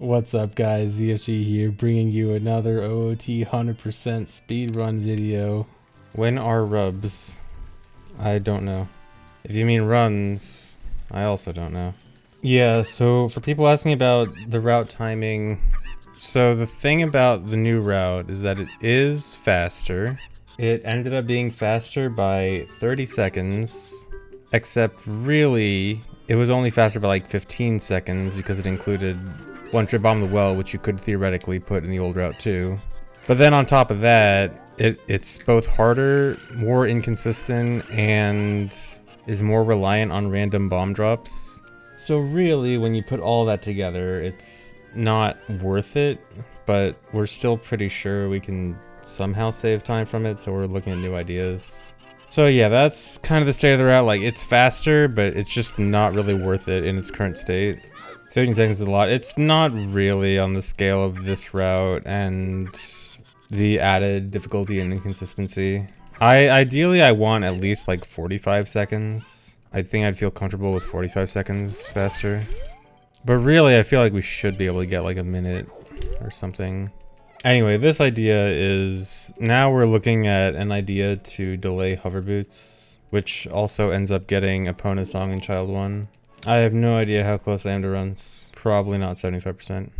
What's up guys, ZFG here, bringing you another OOT 100% speedrun video. When are rubs? I don't know. If you mean runs, I also don't know. Yeah, so for people asking about the route timing, so the thing about the new route is that it is faster. It ended up being faster by 30 seconds, except really, it was only faster by like 15 seconds because it included one trip bomb the well, which you could theoretically put in the old route too. But then on top of that, it's both harder, more inconsistent, and is more reliant on random bomb drops. So really, when you put all that together, it's not worth it, but we're still pretty sure we can somehow save time from it, so we're looking at new ideas. So yeah, that's kind of the state of the route. Like, it's faster, but it's just not really worth it in its current state. 15 seconds is a lot. It's not really on the scale of this route and the added difficulty and inconsistency. Ideally, I want at least like 45 seconds. I think I'd feel comfortable with 45 seconds faster. But really, I feel like we should be able to get like a minute or something. Anyway, this idea is, now we're looking at an idea to delay hover boots, which also ends up getting Epona Song in Child 1. I have no idea how close I am to runs. Probably not 75%.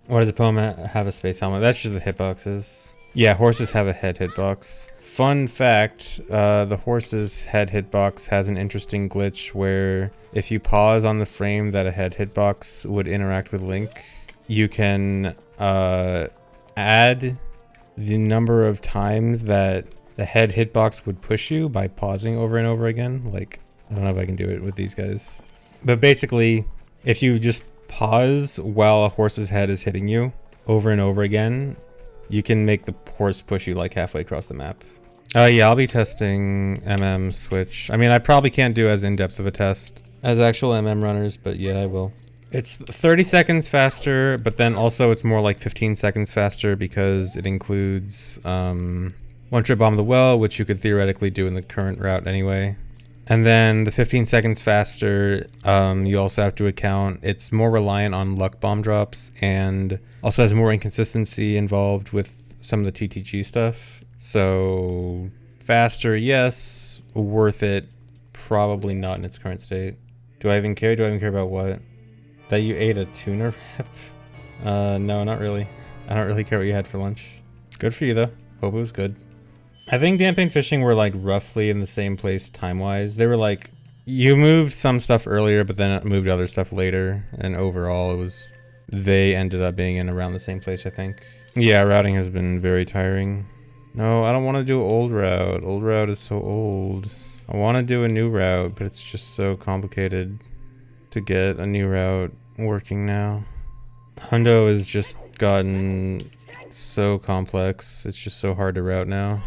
Why does Epona have a space helmet? That's just the hitboxes. Yeah, horses have a head hitbox. Fun fact, the horse's head hitbox has an interesting glitch where if you pause on the frame that a head hitbox would interact with Link, you can add the number of times that the head hitbox would push you by pausing over and over again. Like, I don't know if I can do it with these guys. But basically, if you just pause while a horse's head is hitting you over and over again, you can make the horse push you like halfway across the map. Yeah, I'll be testing switch. I mean, I probably can't do as in-depth of a test as actual runners, but yeah, I will. It's 30 seconds faster, but then also it's more like 15 seconds faster because it includes one trip bomb the well, which you could theoretically do in the current route anyway. And then the 15 seconds faster, you also have to account, it's more reliant on luck bomb drops and also has more inconsistency involved with some of the TTG stuff. So faster, yes. Worth it, probably not in its current state. Do I even care? Do I even care about what? That you ate a tuna wrap? No, not really. I don't really care what you had for lunch. Good for you though. Hope it was good. I think Damping Fishing were like roughly in the same place time-wise. They were like, you moved some stuff earlier, but then it moved other stuff later. And overall, it was, they ended up being in around the same place, I think. Yeah, routing has been very tiring. No, I don't want to do old route. Old route is so old. I want to do a new route, but it's just so complicated to get a new route working now. Hundo has just gotten so complex. It's just so hard to route now.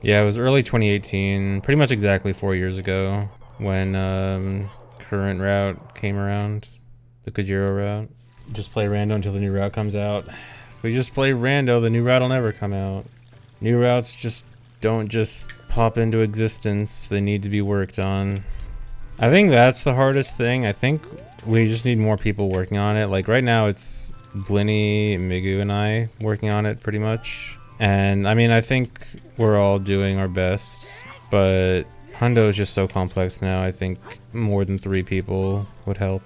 Yeah, it was early 2018, pretty much exactly 4 years ago, when current route came around, the Kojiro route. Just play rando until the new route comes out. If we just play rando, the new route will never come out. New routes just don't just pop into existence, they need to be worked on. I think that's the hardest thing. I think we just need more people working on it. Like right now it's Blinny, Migu, and I working on it pretty much. And I mean, I think we're all doing our best, but Hundo is just so complex now. I think more than 3 people would help.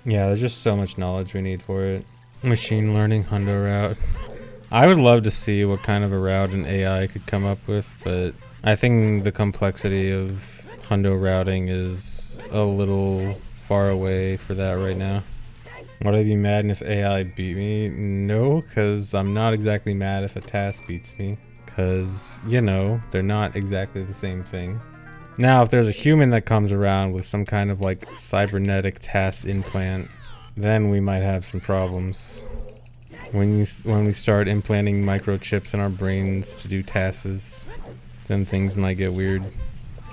Yeah, there's just so much knowledge we need for it. Machine learning Hundo route. I would love to see what kind of a route an AI could come up with, but I think the complexity of Hundo routing is a little far away for that right now. Would I be mad if AI beat me? No, because I'm not exactly mad if a task beats me. Because, you know, they're not exactly the same thing. Now, if there's a human that comes around with some kind of like cybernetic task implant, then we might have some problems. When we start implanting microchips in our brains to do tasks, then things might get weird.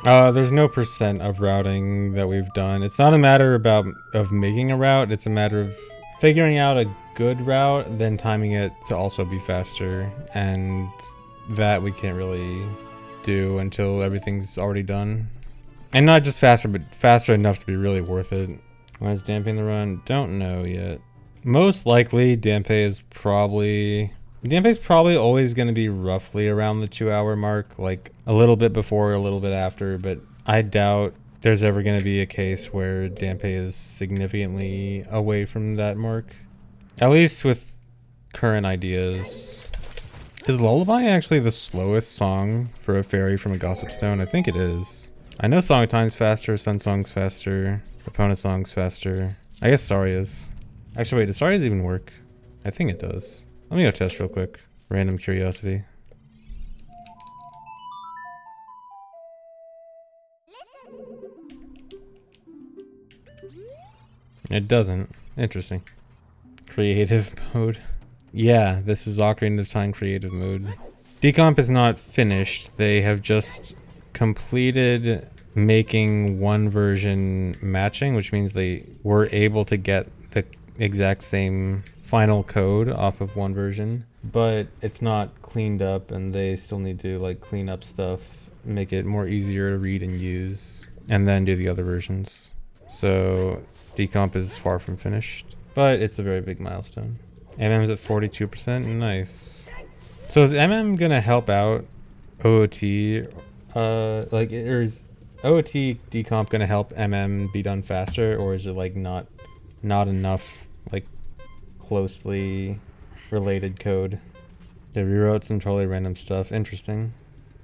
There's no percent of routing that we've done. It's not a matter of making a route, it's a matter of figuring out a good route, then timing it to also be faster, and that we can't really do until everything's already done. And not just faster, but faster enough to be really worth it. Why is damping the run? Don't know yet. Most likely, Dampé's probably always going to be roughly around the 2-hour mark, like a little bit before, a little bit after, but I doubt there's ever going to be a case where Dampé is significantly away from that mark. At least with current ideas. Is Lullaby actually the slowest song for a fairy from a Gossip Stone? I think it is. I know Song of Time's faster, Sun Song's faster, Opponent Song's faster. I guess Sorry is. Actually, wait, does Sorry even work? I think it does. Let me go test real quick. Random curiosity. It doesn't. Interesting. Creative mode. Yeah, this is Ocarina of Time creative mode. Decomp is not finished. They have just completed making one version matching, which means they were able to get the exact same final code off of one version, but it's not cleaned up and they still need to like clean up stuff, make it more easier to read and use, and then do the other versions. So decomp is far from finished, but it's a very big milestone. MM's at 42%, nice. So is MM gonna help out OOT? Like, or is OOT decomp gonna help MM be done faster, or is it like not enough like closely related code? They rewrote some totally random stuff. Interesting.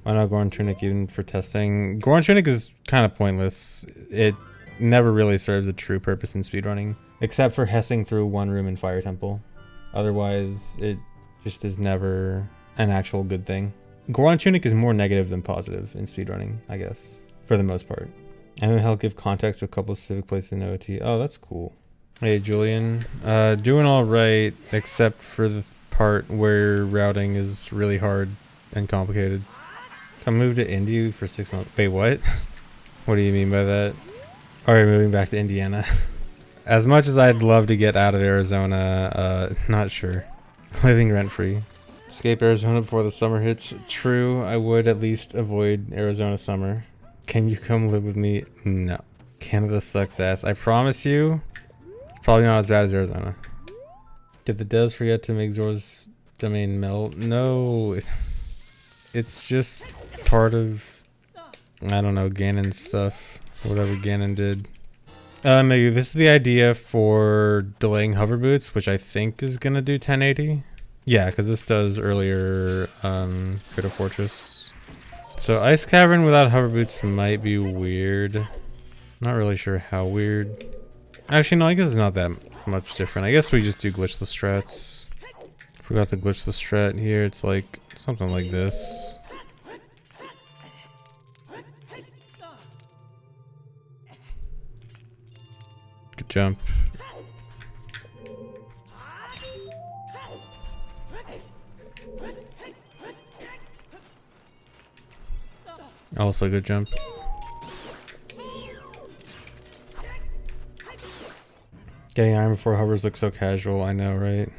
Why not Goron Tunic even for testing? Goron Tunic is kind of pointless. It never really serves a true purpose in speedrunning, except for hessing through one room in Fire Temple. Otherwise, it just is never an actual good thing. Goron Tunic is more negative than positive in speedrunning, I guess, for the most part. And then help give context to a couple of specific places in OT. Oh, that's cool. Hey, Julian. Doing all right, except for the part where routing is really hard and complicated. Come move to Indy for 6 months. Wait, what? What do you mean by that? Are you moving back to Indiana? As much as I'd love to get out of Arizona, not sure. Living rent-free. Escape Arizona before the summer hits. True, I would at least avoid Arizona summer. Can you come live with me? No. Canada sucks ass. I promise you, it's probably not as bad as Arizona. Did the devs forget to make Zor's domain melt? No. It's just part of, I don't know, Ganon's stuff. Whatever Ganon did. Maybe this is the idea for delaying hover boots, which I think is gonna do 1080. Yeah, because this does earlier Crypto Fortress. So Ice Cavern without hover boots might be weird. Not really sure how weird. Actually, no, I guess it's not that much different. I guess we just do glitchless strats. Forgot the glitchless strat here. It's like something like this. Good jump. Also good jump. Getting iron before hovers looks so casual, I know, right?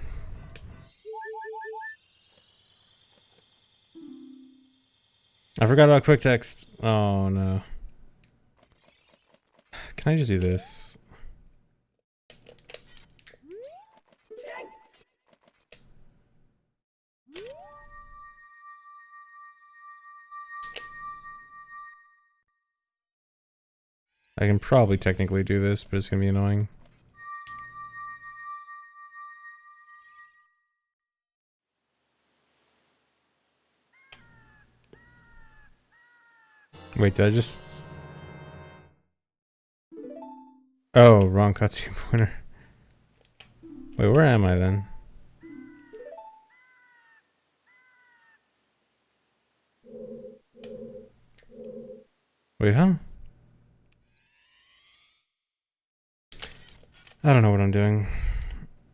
I forgot about quick text. Oh no. Can I just do this? I can probably technically do this, but it's gonna be annoying. Wait, did I just... Oh, wrong cutscene pointer. Wait, where am I then? Wait, huh? I don't know what I'm doing.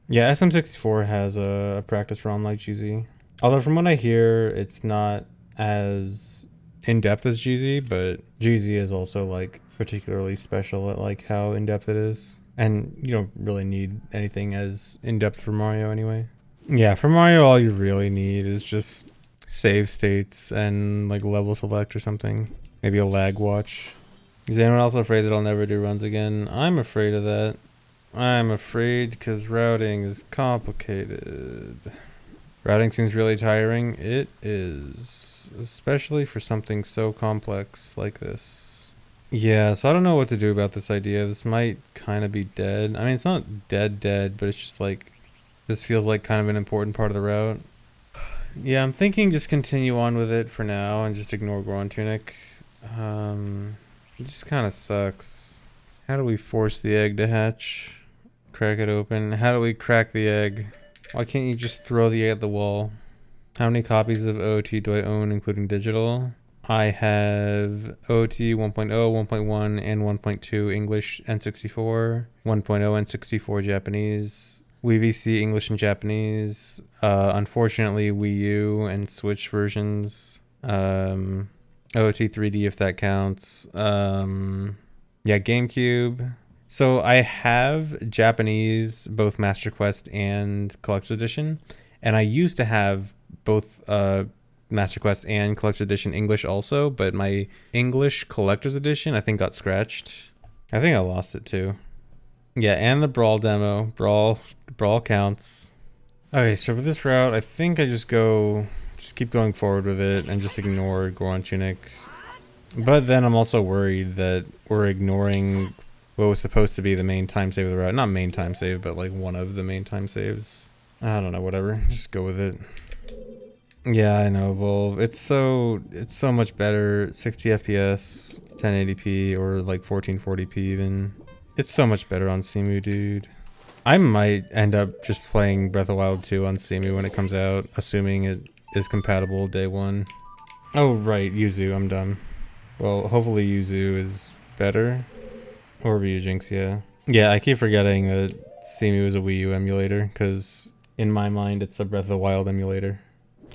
Yeah, SM64 has a practice ROM like GZ. Although from what I hear, it's not as in-depth as GZ, but GZ is also like particularly special at like how in-depth it is. And you don't really need anything as in-depth for Mario anyway. Yeah, for Mario all you really need is just save states and like level select or something. Maybe a lag watch. Is anyone else afraid that I'll never do runs again? I'm afraid of that. I'm afraid because routing is complicated. Routing seems really tiring. It is, especially for something so complex like this. Yeah, so I don't know what to do about this idea. This might kind of be dead. I mean, it's not dead, but it's just like, this feels like kind of an important part of the route. Yeah, I'm thinking just continue on with it for now and just ignore Goron Tunic. It just kind of sucks. How do we force the egg to hatch? Crack it open. How do we crack the egg? Why can't you just throw the egg at the wall? How many copies of OOT do I own, including digital? I have OOT 1.0, 1.1, and 1.2 English N64, 1.0 N64 Japanese, WVC English and Japanese, unfortunately Wii U and Switch versions, OOT 3D if that counts, yeah, GameCube. So I have Japanese, both Master Quest and Collector's Edition, and I used to have both Master Quest and Collector's Edition English also, but my English Collector's Edition I think got scratched. I think I lost it too. Yeah, and the Brawl demo. Brawl counts. Okay, so for this route, I think I just keep going forward with it and just ignore Goron Tunic. But then I'm also worried that we're ignoring what was supposed to be the main time save of the route. Not main time save, but like one of the main time saves. I don't know, whatever. Just go with it. Yeah, I know, Evolve. It's so much better. 60 FPS, 1080p, or like 1440p even. It's so much better on Cemu, dude. I might end up just playing Breath of the Wild 2 on Cemu when it comes out, assuming it is compatible day one. Oh, right, Yuzu, I'm dumb. Well, hopefully Yuzu is better. Or Ryujinx, yeah. Yeah, I keep forgetting that Cemu is a Wii U emulator, because in my mind it's a Breath of the Wild emulator.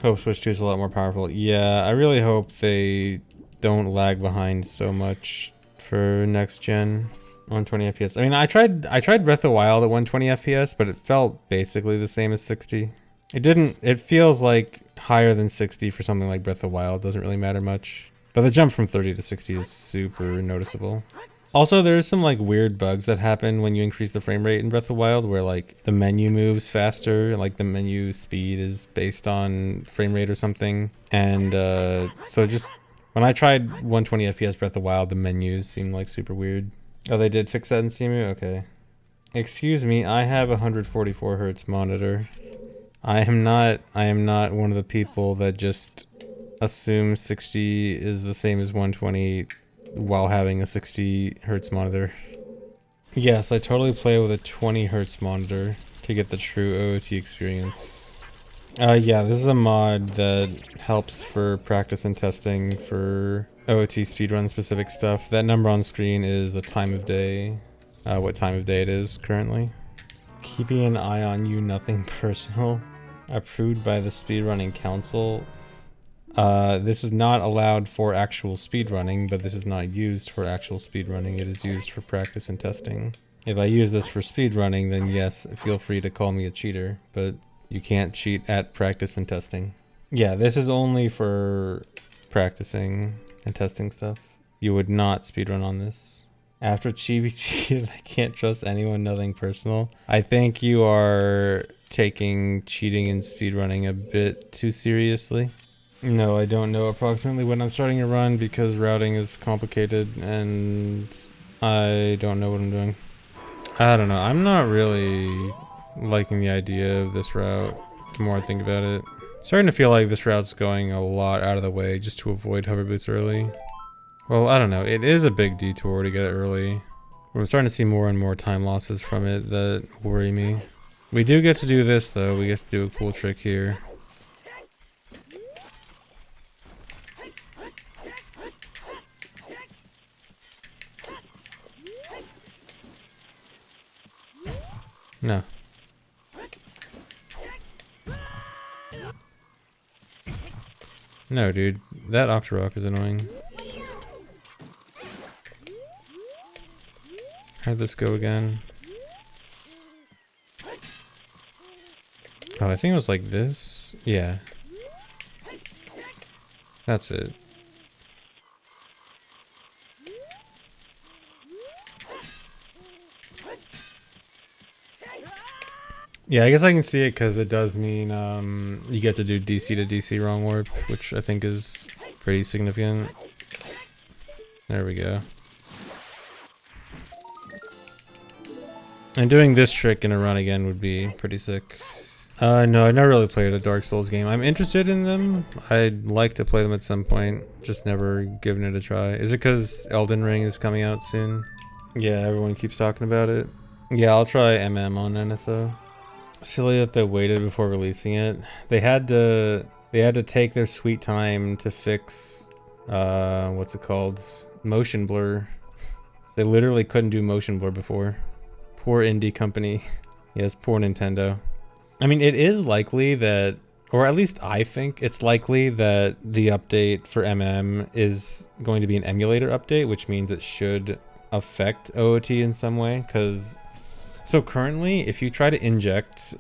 Hope Switch 2 is a lot more powerful. Yeah, I really hope they don't lag behind so much for next gen. 120 FPS. I mean, I tried Breath of the Wild at 120 FPS, but it felt basically the same as 60. It feels like higher than 60 for something like Breath of the Wild. Doesn't really matter much. But the jump from 30 to 60 is super noticeable. Also, there's some like weird bugs that happen when you increase the frame rate in Breath of the Wild, where like the menu moves faster, like the menu speed is based on frame rate or something. And so just when I tried 120 FPS Breath of the Wild, the menus seemed like super weird. Oh, they did fix that in Cemu? Okay. Excuse me, I have a 144 hertz monitor. I am not one of the people that just assume 60 is the same as 120 while having a 60 hertz monitor. Yes, I totally play with a 20 hertz monitor to get the true OOT experience. Yeah, this is a mod that helps for practice and testing for OOT speedrun specific stuff. That number on screen is a time of day, what time of day it is currently. Keeping an eye on you, nothing personal. Approved by the Speedrunning Council. This is not allowed for actual speedrunning, but this is not used for actual speedrunning. It is used for practice and testing. If I use this for speedrunning, then yes, feel free to call me a cheater, but you can't cheat at practice and testing. Yeah, this is only for practicing and testing stuff. You would not speedrun on this. After Chibi cheated, I can't trust anyone, nothing personal. I think you are taking cheating and speedrunning a bit too seriously. No, I don't know approximately when I'm starting a run because routing is complicated and I don't know what I'm doing. I don't know. I'm not really liking the idea of this route the more I think about it. Starting to feel like this route's going a lot out of the way just to avoid hover boots early. Well, I don't know. It is a big detour to get it early. I'm starting to see more and more time losses from it that worry me. We do get to do this though. We get to do a cool trick here. No. No, dude. That Octorok is annoying. How'd this go again? Oh, I think it was like this. Yeah. That's it. Yeah, I guess I can see it because it does mean you get to do DC to DC wrong warp, which I think is pretty significant. There we go. And doing this trick in a run again would be pretty sick. No, I've never really played a Dark Souls game. I'm interested in them. I'd like to play them at some point, just never given it a try. Is it because Elden Ring is coming out soon? Yeah, everyone keeps talking about it. Yeah, I'll try MM on NSO. Silly that they waited before releasing it. They had to take their sweet time to fix what's it called? Motion blur. They literally couldn't do motion blur before. Poor indie company. Yes, poor Nintendo. I mean, it is likely that, or at least I think it's likely that the update for MM is going to be an emulator update, which means it should affect OOT in some way. So currently, if you try to inject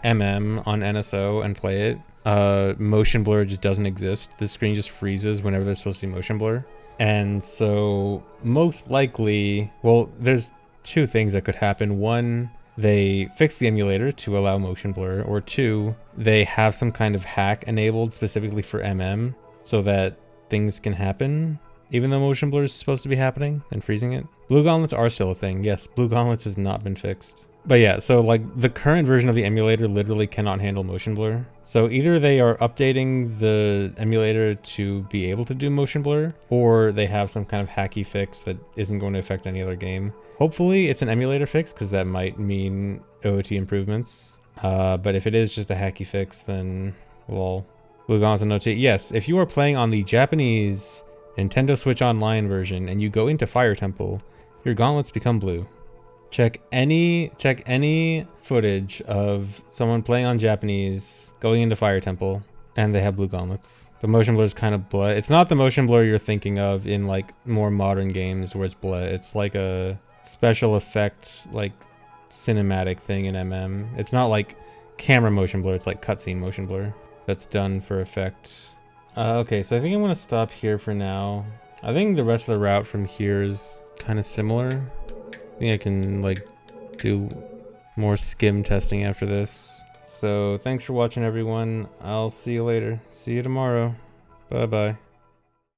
MM on NSO and play it, motion blur just doesn't exist. The screen just freezes whenever there's supposed to be motion blur. And so most likely, well, there's two things that could happen. One, they fix the emulator to allow motion blur, or two, they have some kind of hack enabled specifically for MM so that things can happen even though motion blur is supposed to be happening and freezing it. Blue gauntlets are still a thing. Yes, blue gauntlets has not been fixed. But yeah, so like the current version of the emulator literally cannot handle motion blur. So either they are updating the emulator to be able to do motion blur, or they have some kind of hacky fix that isn't going to affect any other game. Hopefully it's an emulator fix, because that might mean OOT improvements. But if it is just a hacky fix, then lol. Blue gauntlets and OOT. Yes, if you are playing on the Japanese Nintendo Switch Online version and you go into Fire Temple, your gauntlets become blue. Check any footage of someone playing on Japanese going into Fire Temple and they have blue gauntlets. The motion blur is kind of bleh. It's not the motion blur you're thinking of in like more modern games where it's bleh. It's like a special effect, like cinematic thing in MM. It's not like camera motion blur, it's like cutscene motion blur that's done for effect. Okay, so I think I'm gonna stop here for now. I think the rest of the route from here is kind of similar. I think I can like do more skim testing after this. So thanks for watching, everyone. I'll see you later. See you tomorrow. Bye bye.